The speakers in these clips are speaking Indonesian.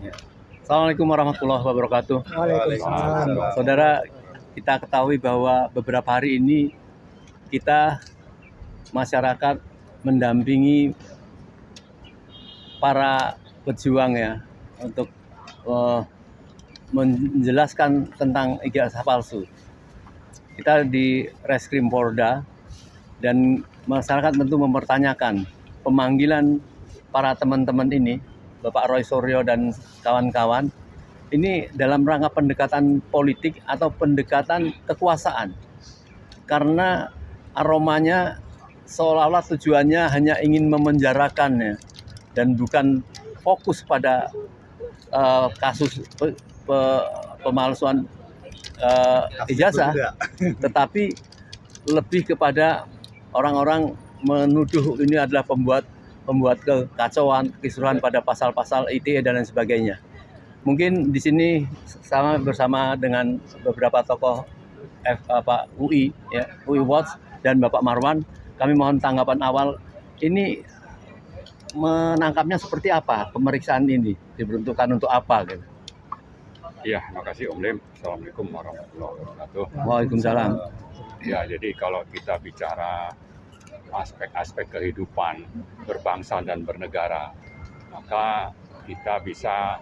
Ya. Assalamualaikum warahmatullahi wabarakatuh. Waalaikumsalam. Saudara, kita ketahui bahwa beberapa hari ini kita masyarakat mendampingi para pejuang ya untuk menjelaskan tentang ijazah palsu. Kita di Reskrim Polda dan masyarakat tentu mempertanyakan pemanggilan para teman-teman ini, Bapak Roy Suryo dan kawan-kawan, ini dalam rangka pendekatan politik atau pendekatan kekuasaan. Karena aromanya seolah-olah tujuannya hanya ingin memenjarakan ya, dan bukan fokus pada kasus pemalsuan ijazah, tetapi lebih kepada orang-orang menuduh ini adalah pembuat kekacauan, kekisruhan pada pasal-pasal ITE dan lain sebagainya. Mungkin di sini sama bersama dengan beberapa tokoh UI, ya, UI Watch dan Bapak Marwan, kami mohon tanggapan awal. Ini menangkapnya seperti apa? Pemeriksaan ini diperuntukkan untuk apa? Gitu. Ya, makasih Om Lim. Assalamualaikum warahmatullahi wabarakatuh. Waalaikumsalam. Ya, jadi kalau kita bicara aspek-aspek kehidupan berbangsa dan bernegara, maka kita bisa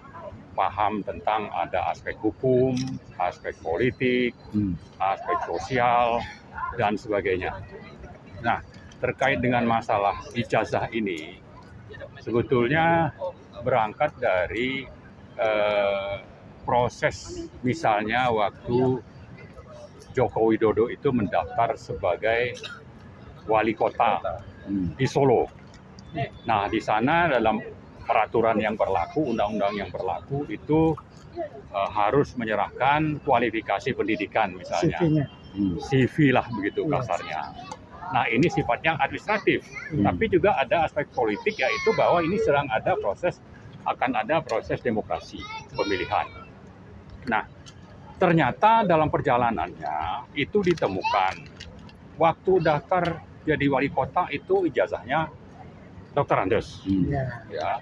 paham tentang ada aspek hukum, aspek politik, aspek sosial, dan sebagainya. Nah, terkait dengan masalah ijazah ini, sebetulnya berangkat dari proses misalnya waktu Joko Widodo itu mendaftar sebagai wali kota di Solo. Nah, di sana dalam peraturan yang berlaku, undang-undang yang berlaku itu harus menyerahkan kualifikasi pendidikan misalnya. CV lah begitu kasarnya. Nah, ini sifatnya administratif, tapi juga ada aspek politik, yaitu bahwa ini akan ada proses demokrasi pemilihan. Nah, ternyata dalam perjalanannya itu ditemukan waktu daftar jadi wali kota itu ijazahnya Dr. Andes. Ya.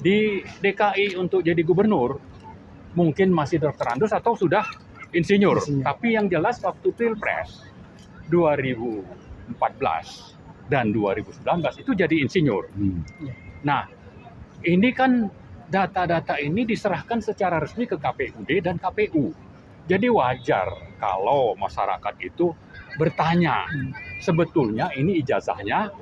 Di DKI untuk jadi gubernur mungkin masih Dr. Andes atau sudah insinyur. Tapi yang jelas waktu Pilpres 2014 dan 2019 itu jadi insinyur. Nah, ini kan data-data ini diserahkan secara resmi ke KPUD dan KPU. Jadi wajar kalau masyarakat itu bertanya, sebetulnya ini ijazahnya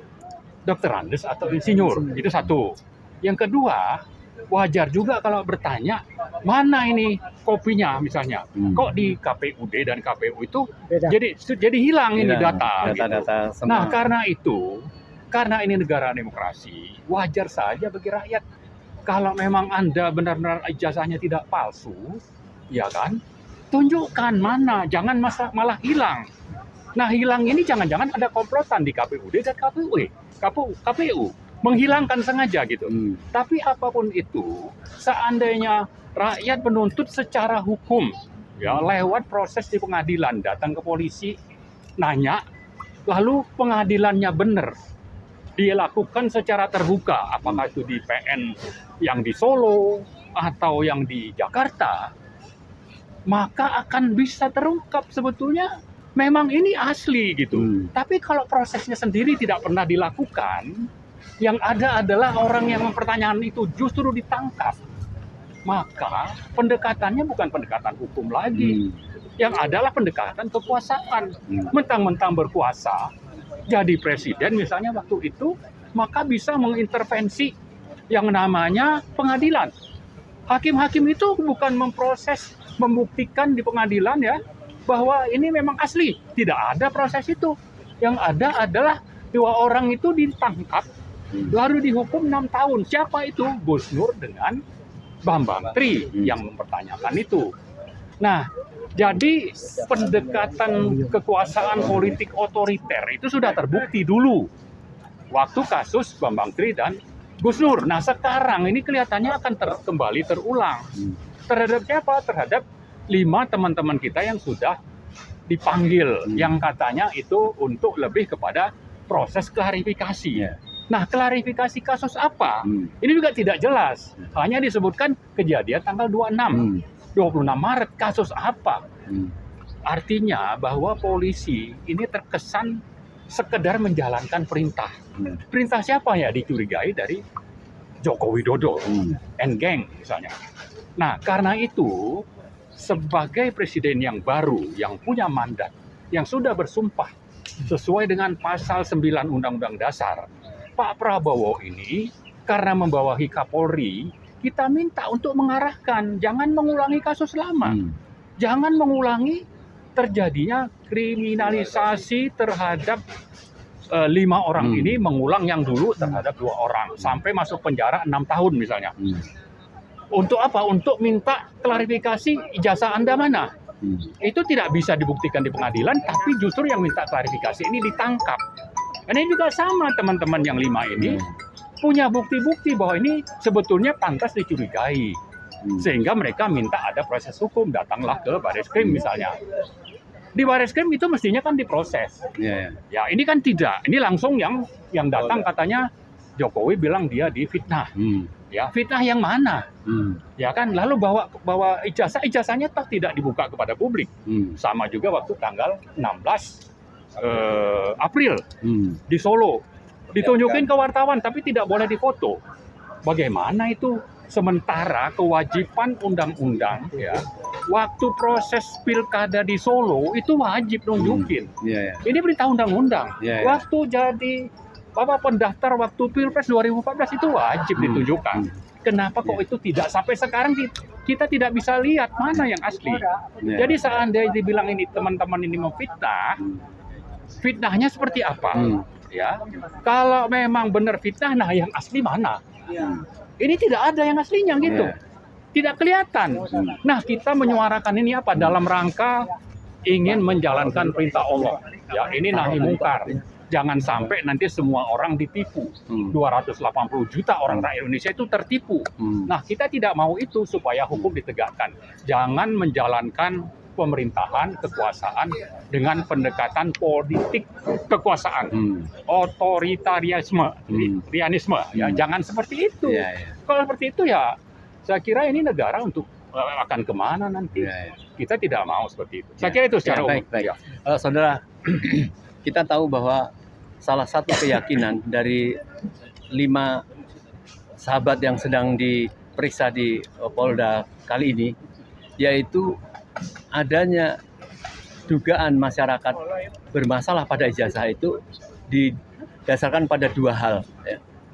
Dr. Andes atau insinyur. Itu satu. Yang kedua, wajar juga kalau bertanya, mana ini kopinya misalnya. Kok di KPUD dan KPU itu jadi hilang ini data. Gitu. Nah, karena ini negara demokrasi, wajar saja bagi rakyat. Kalau memang Anda benar-benar ijazahnya tidak palsu, ya kan? Tunjukkan mana, jangan malah hilang. Nah, hilang ini jangan-jangan ada komplotan di KPUD dan KPU menghilangkan sengaja gitu. Tapi apapun itu, seandainya rakyat menuntut secara hukum, ya lewat proses di pengadilan, datang ke polisi, nanya, lalu pengadilannya benar, dilakukan secara terbuka, apakah itu di PN yang di Solo atau yang di Jakarta, maka akan bisa terungkap sebetulnya memang ini asli gitu. Tapi kalau prosesnya sendiri tidak pernah dilakukan, yang ada adalah orang yang mempertanyakan itu justru ditangkap. Maka pendekatannya bukan pendekatan hukum lagi. Yang adalah pendekatan kekuasaan. Mentang-mentang berkuasa, jadi presiden misalnya waktu itu, maka bisa mengintervensi yang namanya pengadilan. Hakim-hakim itu bukan memproses, membuktikan di pengadilan ya, bahwa ini memang asli. Tidak ada proses itu. Yang ada adalah dua orang itu ditangkap, lalu dihukum 6 tahun. Siapa itu? Gus Nur dengan Bambang Tri yang mempertanyakan itu. Nah, jadi pendekatan kekuasaan politik otoriter itu sudah terbukti dulu waktu kasus Bambang Tri dan Gus Nur. Nah, sekarang ini kelihatannya akan kembali terulang. Terhadap siapa? Terhadap 5 teman-teman kita yang sudah dipanggil, yang katanya itu untuk lebih kepada proses klarifikasi. Nah, klarifikasi kasus apa? Ini juga tidak jelas. Hanya disebutkan kejadian tanggal 26, 26 Maret. Kasus apa? Artinya bahwa polisi ini terkesan sekedar menjalankan perintah. Perintah siapa ya? Dicurigai dari Joko Widodo and gang misalnya. Nah, karena itu sebagai presiden yang baru, yang punya mandat, yang sudah bersumpah sesuai dengan pasal 9 Undang-Undang Dasar, Pak Prabowo ini karena membawahi Kapolri, kita minta untuk mengarahkan, jangan mengulangi kasus lama. Jangan mengulangi terjadinya kriminalisasi terhadap 5 orang ini, mengulang yang dulu terhadap 2 orang sampai masuk penjara 6 tahun misalnya. Untuk apa? Untuk minta klarifikasi ijazah Anda mana? Itu tidak bisa dibuktikan di pengadilan, tapi justru yang minta klarifikasi ini ditangkap. Dan ini juga sama, teman-teman yang 5 ini punya bukti-bukti bahwa ini sebetulnya pantas dicurigai. Sehingga mereka minta ada proses hukum, datanglah ke Bareskrim misalnya. Di Bareskrim itu mestinya kan diproses. Ya, ini kan tidak. Ini langsung yang datang katanya Jokowi bilang dia difitnah. Ya, fitnah yang mana? Ya kan, lalu bawa ijazahnya toh tidak dibuka kepada publik. Sama juga waktu tanggal 16 April di Solo. Ditunjukin ke wartawan tapi tidak boleh difoto. Bagaimana itu? Sementara kewajiban undang-undang ya, waktu proses pilkada di Solo itu wajib nunjukin. Ini perintah undang-undang. Waktu jadi pendaftar waktu Pilpres 2014 itu wajib ditunjukkan. Kenapa kok itu tidak? Sampai sekarang kita tidak bisa lihat mana yang asli. Jadi seandainya dibilang ini teman-teman ini memfitnah, fitnahnya seperti apa? Ya, kalau memang benar fitnah, nah yang asli mana? Ini tidak ada yang aslinya gitu, tidak kelihatan. Nah, kita menyuarakan ini apa? Dalam rangka ingin menjalankan perintah Allah. Ya, ini nahi mungkar. Jangan sampai nanti semua orang ditipu. 280 juta orang rakyat Indonesia itu tertipu. Nah, kita tidak mau itu supaya hukum ditegakkan. Jangan menjalankan pemerintahan, kekuasaan dengan pendekatan politik kekuasaan, otoritarianisme, ya jangan seperti itu. Kalau seperti itu ya, saya kira ini negara untuk akan kemana nanti? Kita tidak mau seperti itu. Saya kira itu secara umum. Baik. Saudara, kita tahu bahwa salah satu keyakinan dari 5 sahabat yang sedang diperiksa di Polda kali ini, yaitu adanya dugaan masyarakat bermasalah pada ijazah itu didasarkan pada 2 hal.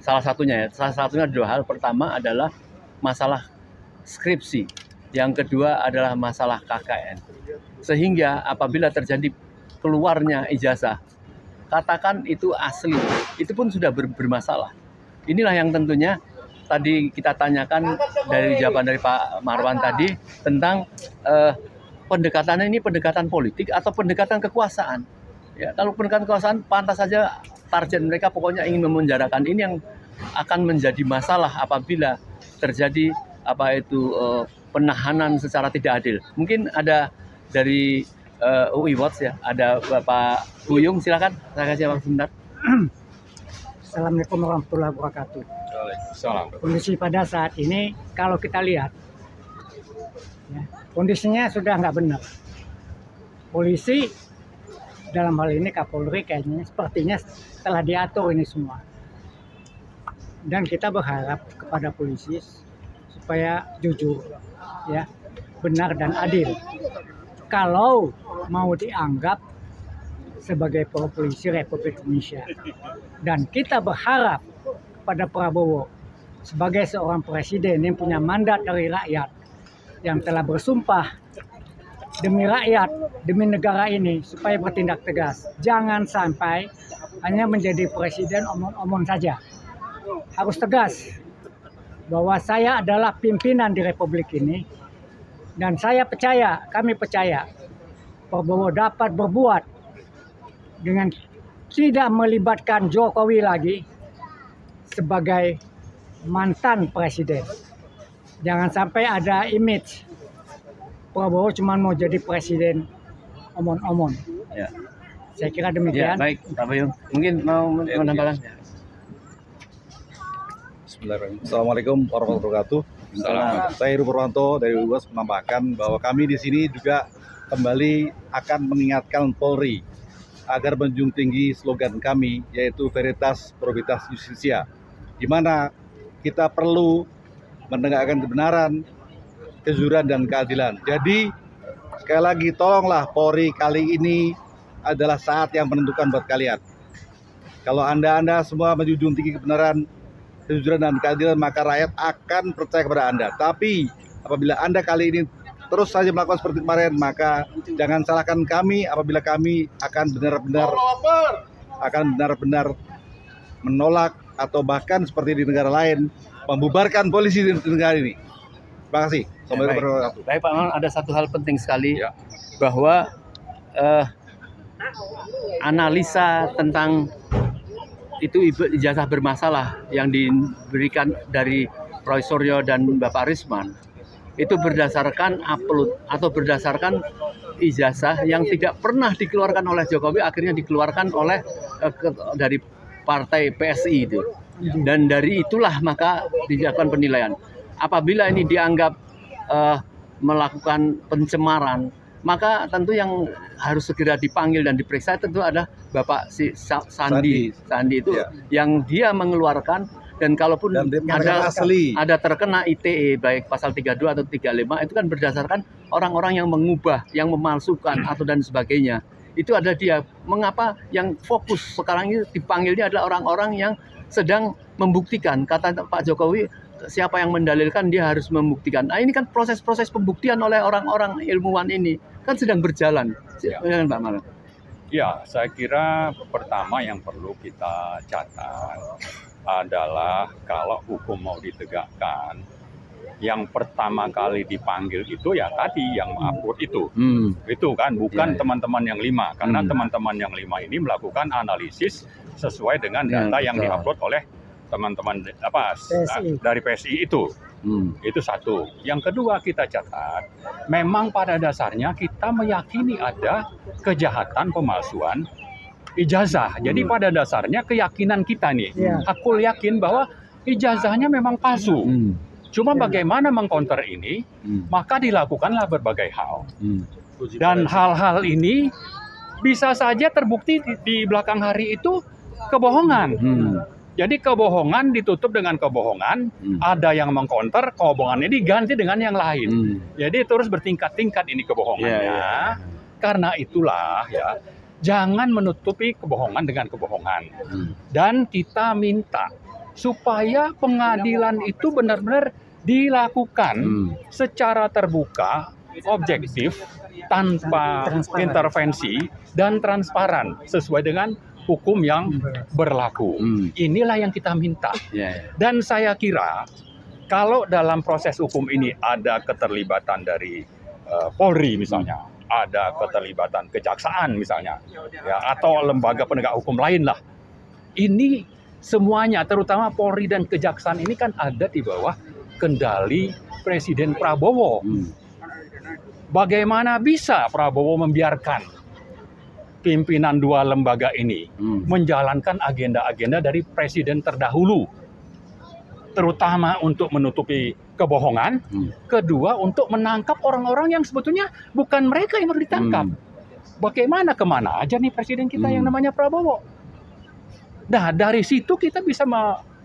Salah satunya 2 hal. Pertama adalah masalah skripsi, yang kedua adalah masalah KKN. Sehingga apabila terjadi keluarnya ijazah, katakan itu asli, itu pun sudah bermasalah. Inilah yang tentunya tadi kita tanyakan dari jawaban dari Pak Marwan tadi tentang pendekatannya ini pendekatan politik atau pendekatan kekuasaan. Ya, kalau pendekatan kekuasaan pantas saja target mereka pokoknya ingin memenjarakan. Ini yang akan menjadi masalah apabila terjadi penahanan secara tidak adil. Mungkin ada dari UI Watch ya, ada Bapak Buyung, silakan. Saya kasih waktu sebentar. Assalamualaikum warahmatullahi wabarakatuh. Salam. Kondisi pada saat ini kalau kita lihat, ya, kondisinya sudah nggak benar. Polisi dalam hal ini Kapolri kayaknya sepertinya telah diatur ini semua. Dan kita berharap kepada polisi supaya jujur, ya, benar dan adil. Kalau mau dianggap sebagai polisi Republik Indonesia, dan kita berharap pada Prabowo sebagai seorang presiden yang punya mandat dari rakyat, yang telah bersumpah demi rakyat, demi negara ini supaya bertindak tegas. Jangan sampai hanya menjadi presiden omong-omong saja. Harus tegas bahwa saya adalah pimpinan di Republik ini, dan saya percaya, kami percaya Prabowo dapat berbuat dengan tidak melibatkan Jokowi lagi sebagai mantan presiden. Jangan sampai ada image Prabowo cuma mau jadi presiden omong-omong. Ya. Saya kira demikian. Ya, baik, Pak Buyung. Mungkin mau menambahkan. Bismillahirrahmanirrahim. Assalamualaikum warahmatullahi wabarakatuh. Saya Heru Purwanto dari UAS menambahkan bahwa kami di sini juga kembali akan mengingatkan Polri agar menjunjung tinggi slogan kami, yaitu Veritas Probitas Justitia, di mana kita perlu menegakkan kebenaran, kejujuran, dan keadilan. Jadi sekali lagi tolonglah Polri, kali ini adalah saat yang menentukan buat kalian. Kalau Anda semua menjunjung tinggi kebenaran, kejujuran, dan keadilan, maka rakyat akan percaya kepada Anda. Tapi apabila Anda kali ini terus saja melakukan seperti kemarin, maka jangan salahkan kami apabila kami akan benar-benar menolak atau bahkan seperti di negara lain membubarkan polisi di negara ini. Terima kasih. Assalamualaikum warahmatullahi wabarakatuh. Baik Pak Marwan, ada satu hal penting sekali Ya. bahwa analisa tentang itu ijazah bermasalah yang diberikan dari Roy Suryo dan Bapak Risman itu berdasarkan upload atau berdasarkan ijazah yang tidak pernah dikeluarkan oleh Jokowi, akhirnya dikeluarkan oleh dari partai PSI itu, dan dari itulah maka dilakukan penilaian. Apabila ini dianggap melakukan pencemaran, maka tentu yang harus segera dipanggil dan diperiksa tentu ada Bapak Sandi itu Ya. yang dia mengeluarkan, dan kalaupun Dan dia mengatakan asli. ada terkena ITE baik pasal 32 atau 35 itu kan berdasarkan orang-orang yang mengubah, yang memalsukan atau dan sebagainya. Itu ada dia. Mengapa yang fokus sekarang ini dipanggilnya adalah orang-orang yang sedang membuktikan. Kata Pak Jokowi, siapa yang mendalilkan dia harus membuktikan. Nah ini kan proses-proses pembuktian oleh orang-orang ilmuwan ini kan sedang berjalan. Ya. Silakan Pak Marwan. Ya, saya kira pertama yang perlu kita catat adalah kalau hukum mau ditegakkan, yang pertama kali dipanggil itu ya tadi yang upload itu. Itu kan bukan Ya, ya. teman-teman yang 5, karena teman-teman yang 5 ini melakukan analisis sesuai dengan data yang betul. diupload oleh teman-teman PSI. dari PSI itu. Itu satu. Yang kedua kita catat, memang pada dasarnya kita meyakini ada kejahatan pemalsuan ijazah. Jadi pada dasarnya keyakinan kita nih, Iya. aku yakin bahwa ijazahnya memang palsu. Cuma Ya. bagaimana mengcounter ini, maka dilakukanlah berbagai hal. Dan hal-hal ini bisa saja terbukti di belakang hari itu kebohongan. Jadi kebohongan ditutup dengan kebohongan, ada yang mengcounter, kebohongannya diganti dengan yang lain. Jadi terus bertingkat-tingkat ini kebohongannya. Ya, ya. Karena itulah ya, jangan menutupi kebohongan dengan kebohongan. Dan kita minta supaya pengadilan itu benar-benar dilakukan secara terbuka, objektif, tanpa intervensi dan transparan sesuai dengan hukum yang berlaku. Inilah yang kita minta. Dan saya kira kalau dalam proses hukum ini ada keterlibatan dari Polri misalnya, ada keterlibatan kejaksaan misalnya, ya, atau lembaga penegak hukum lain lah. Ini semuanya, terutama Polri dan kejaksaan ini kan ada di bawah kendali Presiden Prabowo. Bagaimana bisa Prabowo membiarkan pimpinan dua lembaga ini menjalankan agenda-agenda dari presiden terdahulu, terutama untuk menutupi kebohongan, kedua untuk menangkap orang-orang yang sebetulnya bukan mereka yang harus ditangkap. Bagaimana kemana aja nih presiden kita yang namanya Prabowo? Nah dari situ kita bisa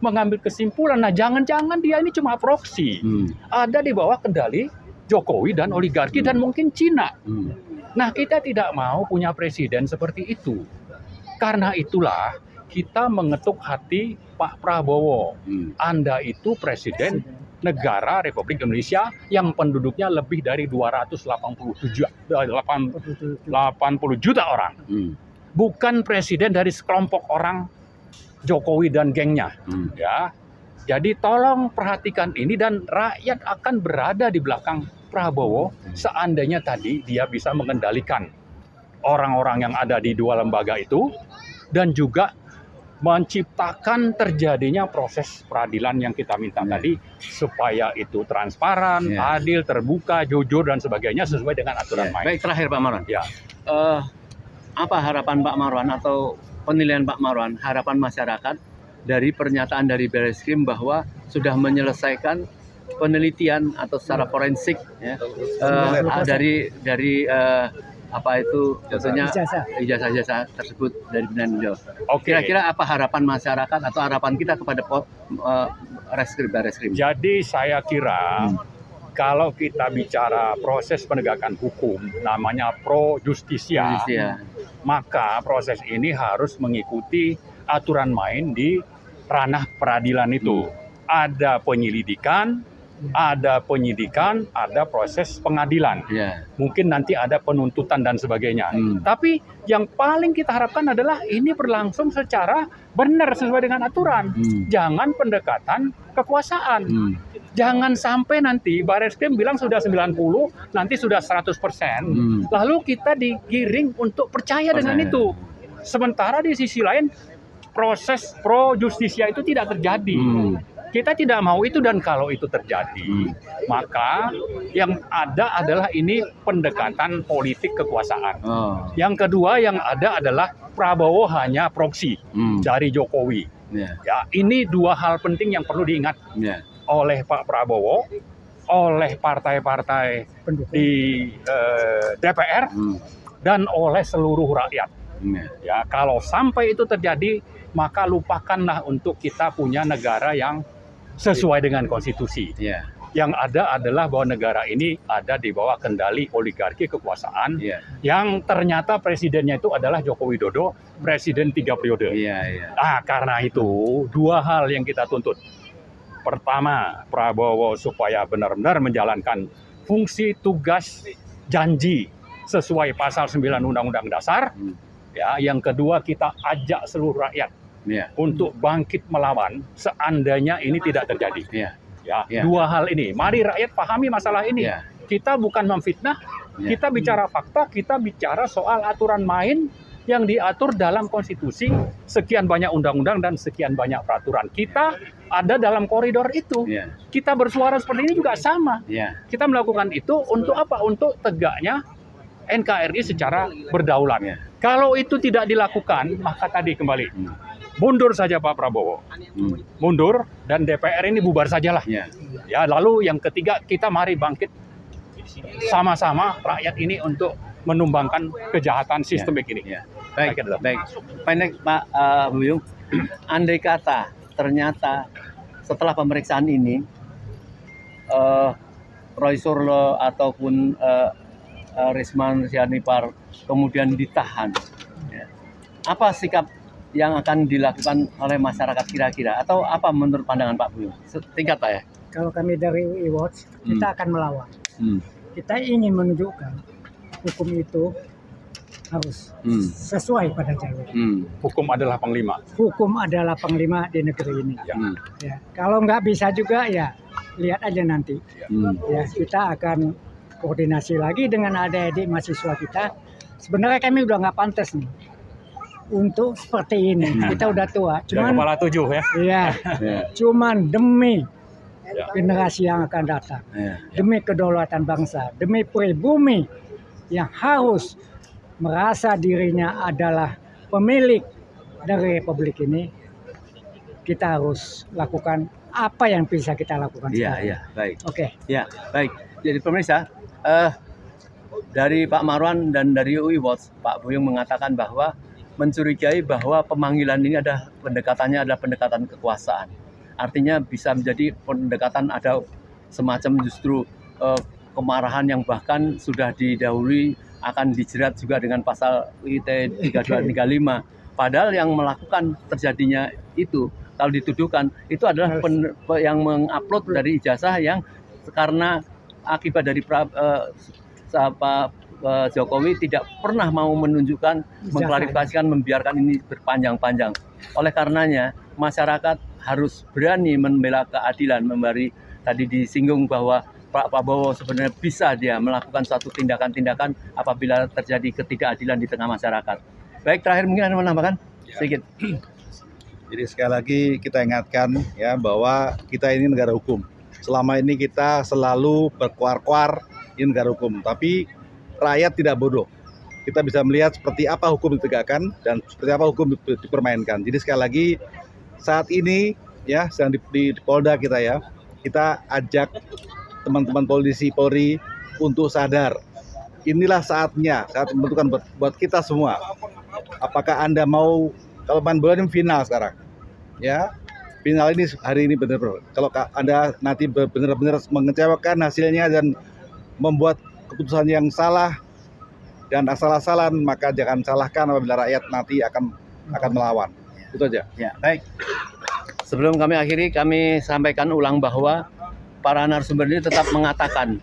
mengambil kesimpulan, nah jangan-jangan dia ini cuma proksi, ada di bawah kendali Jokowi dan oligarki dan mungkin Cina. Nah kita tidak mau punya presiden seperti itu. Karena itulah kita mengetuk hati Pak Prabowo. Anda itu presiden negara Republik Indonesia yang penduduknya lebih dari 280 juta orang. Bukan presiden dari sekelompok orang Jokowi dan gengnya. Ya. Jadi tolong perhatikan ini dan rakyat akan berada di belakang Prabowo seandainya tadi dia bisa mengendalikan orang-orang yang ada di dua lembaga itu dan juga menciptakan terjadinya proses peradilan yang kita minta tadi supaya itu transparan, adil, terbuka, jujur dan sebagainya sesuai dengan aturan main. Baik, terakhir Pak Marwan. Ya. Apa harapan Pak Marwan atau penilaian Pak Marwan, harapan masyarakat dari pernyataan dari Barreskrim bahwa sudah menyelesaikan penelitian atau secara forensik ya, dari apa itu tentunya ijazah tersebut dari pimpinan beliau. Oke. Kira-kira apa harapan masyarakat atau harapan kita kepada Barreskrim? Jadi saya kira kalau kita bicara proses penegakan hukum namanya pro justisia, maka proses ini harus mengikuti aturan main di ranah peradilan itu. Ada penyelidikan, ada penyidikan, ada proses pengadilan. Mungkin nanti ada penuntutan dan sebagainya. Tapi yang paling kita harapkan adalah ini berlangsung secara benar sesuai dengan aturan. Jangan pendekatan kekuasaan. Jangan sampai nanti Barreskrim bilang sudah 90, nanti sudah 100%. Lalu kita digiring untuk percaya dengan itu. Sementara di sisi lain proses pro justisia itu tidak terjadi. Kita tidak mau itu, dan kalau itu terjadi, maka yang ada adalah ini pendekatan politik kekuasaan. Yang kedua yang ada adalah Prabowo hanya proksi dari Jokowi. Ya, ini dua hal penting yang perlu diingat oleh Pak Prabowo, oleh partai-partai di DPR, dan oleh seluruh rakyat. Ya, kalau sampai itu terjadi, maka lupakanlah untuk kita punya negara yang sesuai dengan konstitusi. Yang ada adalah bahwa negara ini ada di bawah kendali oligarki kekuasaan yang ternyata presidennya itu adalah Joko Widodo, presiden 3 periode. Karena itu dua hal yang kita tuntut. Pertama, Prabowo supaya benar-benar menjalankan fungsi, tugas, janji sesuai pasal 9 Undang-Undang Dasar. Ya, yang kedua kita ajak seluruh rakyat untuk bangkit melawan seandainya ini tidak terjadi. Dua hal ini, mari rakyat pahami masalah ini. Kita bukan memfitnah, kita bicara fakta, kita bicara soal aturan main yang diatur dalam konstitusi, sekian banyak undang-undang dan sekian banyak peraturan. Kita ada dalam koridor itu. Kita bersuara seperti ini juga sama. Kita melakukan itu untuk apa? Untuk tegaknya NKRI secara berdaulat. Kalau itu tidak dilakukan, maka tadi kembali mundur saja Pak Prabowo, mundur, dan DPR ini bubar sajalah. Ya, lalu yang ketiga kita mari bangkit sama-sama rakyat ini untuk menumbangkan kejahatan sistemik ini. Baik. Pendek Pak Buyung, andai kata ternyata setelah pemeriksaan ini Roy Suryo ataupun Risman Sianipar kemudian ditahan, apa sikap yang akan dilakukan oleh masyarakat kira-kira, atau apa menurut pandangan Pak Buyung? Singkat Pak ya. Kalau kami dari UI Watch, kita akan melawan. Kita ingin menunjukkan hukum itu harus sesuai pada jalur. Hukum adalah panglima. Hukum adalah panglima di negeri ini. Ya. Kalau nggak bisa juga ya lihat aja nanti. Ya, kita akan koordinasi lagi dengan adik-adik mahasiswa kita. Sebenarnya kami udah nggak pantas nih untuk seperti ini. Kita udah tua. Cuman kepala 7 ya. Iya. Cuman demi generasi yang akan datang, demi kedaulatan bangsa, demi pribumi yang harus merasa dirinya adalah pemilik dari republik ini, kita harus lakukan apa yang bisa kita lakukan. Baik. Oke. Baik. Jadi pemirsa, dari Pak Marwan dan dari UI Watch, Pak Buyung mengatakan bahwa mencurigai bahwa pemanggilan ini pendekatannya adalah pendekatan kekuasaan. Artinya bisa menjadi pendekatan ada semacam justru kemarahan yang bahkan sudah didahului akan dijerat juga dengan pasal UIT 3235. Padahal yang melakukan terjadinya itu, kalau dituduhkan, itu adalah yang mengupload dari ijazah yang karena akibat dari Jokowi tidak pernah mau menunjukkan, mengklarifikasikan, membiarkan ini berpanjang-panjang. Oleh karenanya, masyarakat harus berani membela keadilan. Tadi disinggung bahwa Pak Prabowo sebenarnya bisa dia melakukan suatu tindakan-tindakan apabila terjadi ketidakadilan di tengah masyarakat. Baik, terakhir mungkin Anda menambahkan sedikit. Jadi sekali lagi kita ingatkan ya bahwa kita ini negara hukum. Selama ini kita selalu berkuar-kuar ini negara hukum, tapi rakyat tidak bodoh. Kita bisa melihat seperti apa hukum ditegakkan dan seperti apa hukum dipermainkan. Jadi sekali lagi saat ini ya sedang di Polda kita ya, kita ajak teman-teman Polri untuk sadar. Inilah saatnya, saat pembentukan buat kita semua. Apakah Anda mau, kalau main bola ini final sekarang, ya final ini hari ini benar-benar. Kalau Anda nanti benar-benar mengecewakan hasilnya dan membuat keputusan yang salah dan asal-asalan, maka jangan salahkan apabila rakyat nanti akan melawan. Itu aja. Ya, baik. Sebelum kami akhiri, kami sampaikan ulang bahwa para narasumber ini tetap mengatakan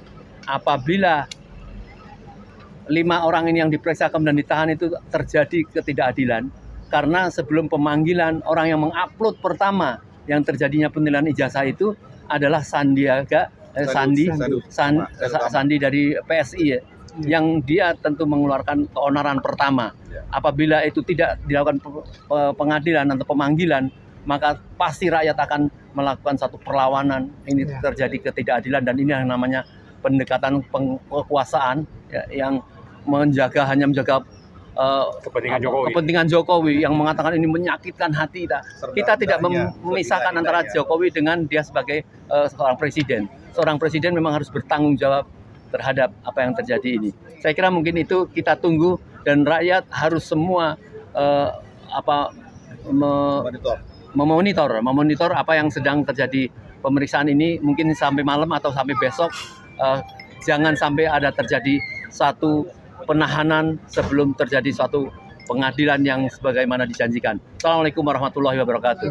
apabila 5 orang ini yang diperiksa kemudian ditahan itu terjadi ketidakadilan, karena sebelum pemanggilan orang yang mengupload pertama yang terjadinya penilaian ijazah itu adalah Sandi dari PSI ya, yang dia tentu mengeluarkan keonaran pertama. Apabila itu tidak dilakukan pengadilan atau pemanggilan, maka pasti rakyat akan melakukan satu perlawanan. Ini terjadi ketidakadilan, dan ini yang namanya pendekatan kekuasaan ya, yang hanya menjaga kepentingan Jokowi, yang mengatakan ini menyakitkan hati kita. Kita tidak memisahkan antara Jokowi dengan dia sebagai seorang presiden. Seorang presiden memang harus bertanggung jawab terhadap apa yang terjadi ini. Saya kira mungkin itu kita tunggu, dan rakyat harus semua memonitor apa yang sedang terjadi pemeriksaan ini, mungkin sampai malam atau sampai besok. Jangan sampai ada terjadi satu penahanan sebelum terjadi suatu pengadilan yang sebagaimana dijanjikan. Assalamualaikum warahmatullahi wabarakatuh.